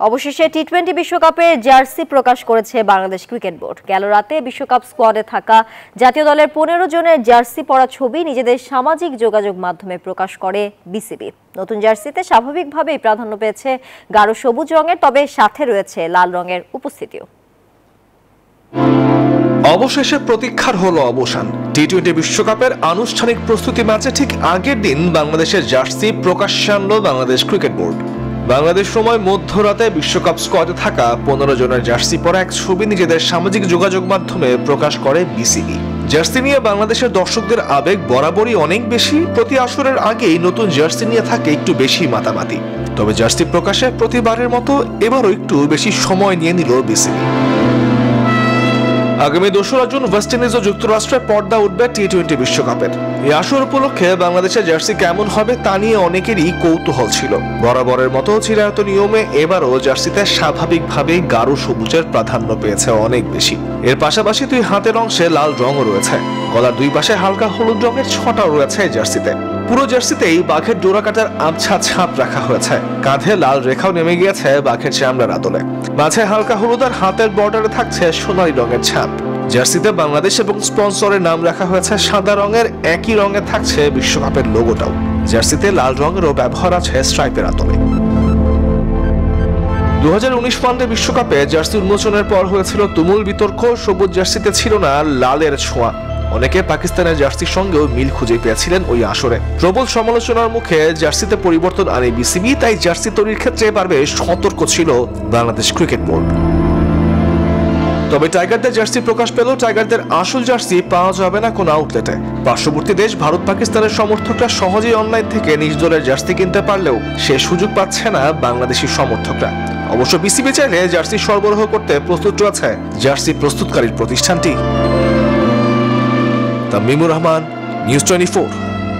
অবশেষে টি-20 বিশ্বকাপের জার্সি প্রকাশ করেছে বাংলাদেশ ক্রিকেট বোর্ড। গেল রাতে বিশ্বকাপ স্কোয়াডে থাকা জাতীয় দলের 15 জনের জার্সি পরা ছবি নিজেদের সামাজিক যোগাযোগ মাধ্যমে প্রকাশ করে বিসিবি। নতুন জার্সিতে স্বাভাবিকভাবেই প্রাধান্য পেয়েছে গাঢ় সবুজ রঙের, তবে সাথে রয়েছে লাল রঙের উপস্থিতিও। অবশেষে প্রতীক্ষার হলো অবসান। টি-20 বিশ্বকাপের আনুষ্ঠানিক প্রস্তুতি ম্যাচে ঠিক আগের দিন বাংলাদেশের জার্সি প্রকাশ্যে আনলো বাংলাদেশ ক্রিকেট বোর্ড। বাংলাদেশ সময় মধ্যরাতে বিশ্বকাপ স্কোয়াডে থাকা 15 জনের জার্সি পরা এক ছবি নিজেদের সামাজিক যোগাযোগ মাধ্যমে প্রকাশ করে বিসিবি। জার্সি নিয়ে বাংলাদেশের দর্শকদের আবেগ বরাবরই অনেক বেশি। প্রতি আসরের আগেই নতুন জার্সি নিয়ে থাকে একটু বেশি মাতামাতি। তবে জার্সি প্রকাশে প্রতিবারের মতো এবারও একটু বেশি সময় নিয়ে নিল বিসিবি। আগামী 2রা জুন ওয়েস্ট ইন্ডিজ ও যুক্তরাষ্ট্রে পর্দা উঠবে টি-20 বিশ্বকাপের। এই আসর উপলক্ষে বাংলাদেশের জার্সি কেমন হবে তা নিয়ে অনেকেরই কৌতূহল ছিল। বরাবরের মতো চিরায়ত নিয়মে এবারও জার্সিতে স্বাভাবিকভাবেই গাঢ় সবুজের প্রাধান্য পেয়েছে অনেক বেশি। এর পাশাপাশি দুই হাতের অংশে লাল রঙও রয়েছে। গলার দুই পাশে হালকা হলুদ রঙের ছটাও রয়েছে এই জার্সিতে। পুরো জার্সিতেই বাঘের ডোরা কাটার আবছা ছাপ রাখা হয়েছে। কাঁধে লাল রেখাও নেমে গিয়েছে বাঘের চামড়ার আদলে। মাঝে হালকা হলুদ আর হাতের বর্ডারে থাকছে সোনালী রঙের ছাপ। জার্সিতে বাংলাদেশ এবং স্পন্সরের নাম রাখা হয়েছে সাদা রঙের, একই রঙে থাকছে বিশ্বকাপের লোগোটাও। জার্সিতে লাল রঙেরও ব্যবহার আছে স্ট্রাইপের আদলে। 2019 ওয়ানডে বিশ্বকাপে জার্সি উন্মোচনের পর হয়েছিল তুমুল বিতর্ক। সবুজ জার্সিতে ছিল না লালের ছোঁয়া। অনেকে পাকিস্তানের জার্সির সঙ্গেও মিল খুঁজে পেয়েছিলেন ওই আসরে। প্রবল সমালোচনার মুখে জার্সিতে পরিবর্তন আনে বিসিবি, তাই জার্সি তৈরির ক্ষেত্রে পারবে সতর্ক ছিল বাংলাদেশ ক্রিকেট বোর্ড। তবে টাইগারদের জার্সি প্রকাশ পেল, টাইগারদের আসল জার্সি পাওয়া যাবে না কোনো আউটলেটে। পার্শ্ববর্তী দেশ ভারত পাকিস্তানের সমর্থকরা সহজেই অনলাইন থেকে নিজ দলের জার্সি কিনতে পারলেও সে সুযোগ পাচ্ছে না বাংলাদেশি সমর্থকরা। অবশ্য বিসিবি চাইলে জার্সি সরবরাহ করতে প্রস্তুত রয়েছে জার্সি প্রস্তুতকারী প্রতিষ্ঠানটি। তামিমুর রহমান, নিউজ 24।